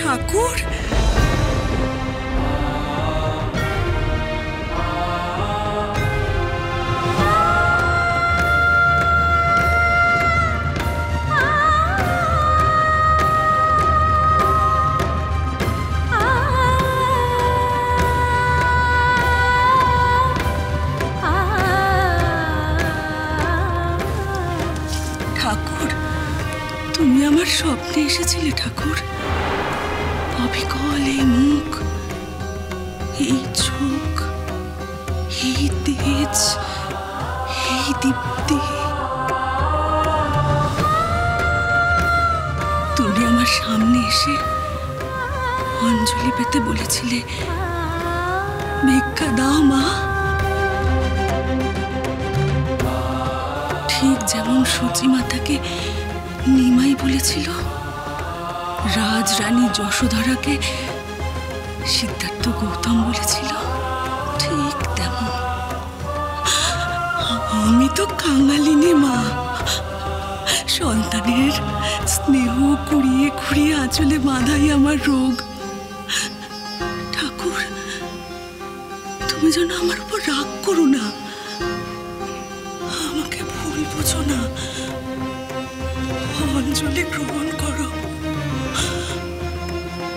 ঠাকুর, তুমি আমার স্বপ্নে এসেছিলে ঠাকুর। অবিকল এই মুখ, এই চোখ, এই তেজ, এই দীপ্তি। তুমি আমার সামনে এসে অঞ্জলি পেতে বলেছিলে, ভিক্ষা দাও মা। ঠিক যেমন সচি মাতাকে নিমাই বলেছিল, রাজরানী যশোধরাকে সিদ্ধার্থ গৌতম বলেছিল, ঠিক তেমন আমি তো কাঙালিনী মা। সন্তানের স্নেহ কুড়িয়ে কুড়িয়ে আঁচলে বাঁধাই আমার রোগ। ঠাকুর, তুমি যেন আমার উপর রাগ করো না, আমাকে ভুল বুঝো না। অঞ্জলি গ্রহণ করো।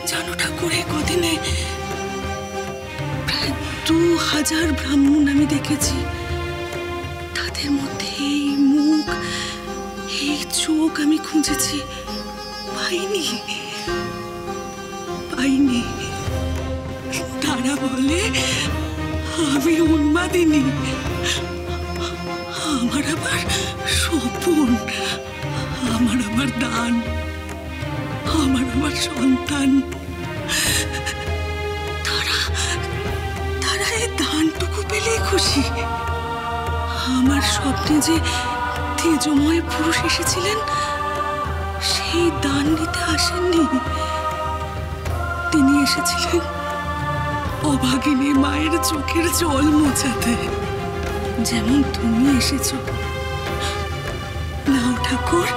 জানো ঠাকুর, এই কদিনে প্রায় 2000 ব্রাহ্মণ আমি দেখেছি। তাদের মধ্যে এই মুখ, এই চোখ আমি খুঁজেছি, পাইনি। তারা বলে আমি উন্মাদিনী। আমার আবার স্বপন, আমার আবার দান, আমার আবার সন্তান। তারা এই দানটুকু পেলেই খুশি। আমার স্বপ্নে যে তেজময় পুরুষ এসেছিলেন, সেই দান নিতে আসেননি। তিনি এসেছিলেন অভাগিনী মায়ের চোখের জল মোছাতে, যেমন তুমি এসেছো। নাও ঠাকুর,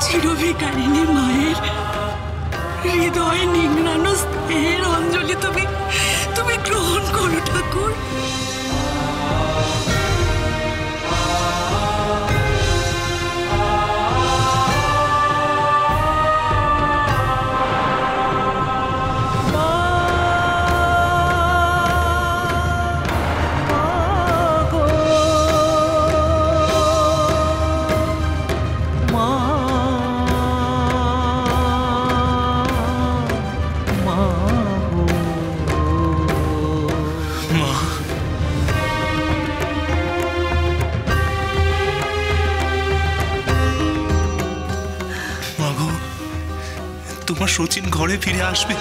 চিরভিকারিণী মায়ের হৃদয় নিংড়ানো স্নেহের অঞ্জলি তুমি গ্রহণ করো ঠাকুর। তোমার সচিন ঘরে ফিরে আসবে,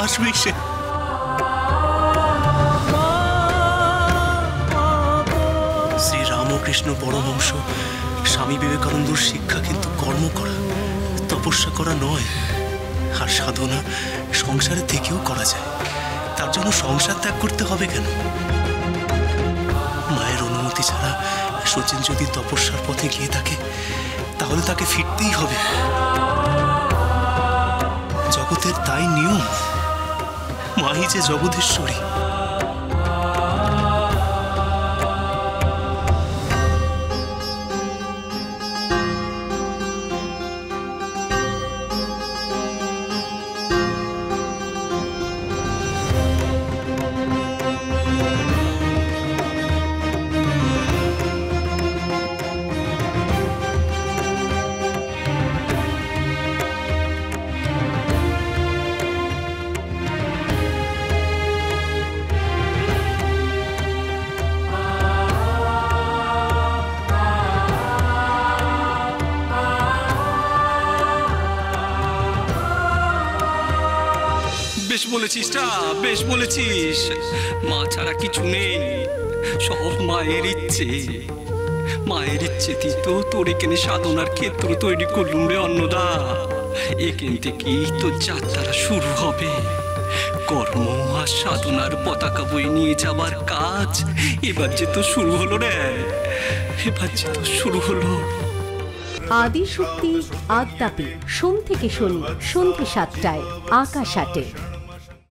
আসবে সে। শ্রী রামকৃষ্ণ পরমহংস স্বামী বিবেকানন্দর শিক্ষা কিন্তু কর্ম করা, তপস্যা করা নয়। আর সাধনা সংসারে থেকেও করা যায়, তার জন্য সংসার ত্যাগ করতে হবে কেন? মায়ের অনুমতি ছাড়া সচিন যদি তপস্যার পথে গিয়ে থাকে, তাহলে তাকে ফিরতেই হবে। জগতের তাই নিয়ম, মাই যে জগদীশ্বরী। বেশ বলেছিস, বেশ বলেছিস। মা ছাড়া কিছু নেই, সব মায়ের ইচ্ছে। মায়ের ইচ্ছেতেই তো তোর এখানে সাধনার ক্ষেত্র তৈরি করলুম রে অন্নদা। এখান থেকেই তো যাত্রা শুরু হবে। কর্ম আর সাধনার পতাকা বই নিয়ে যাবার কাজ এবার যে তো শুরু হলো রে, এবার যে তো শুরু হলো। আদিশক্তি আদ্যাপি সোম থেকে শনি সন্ধ্যে ৭টায় আকাশ আটে।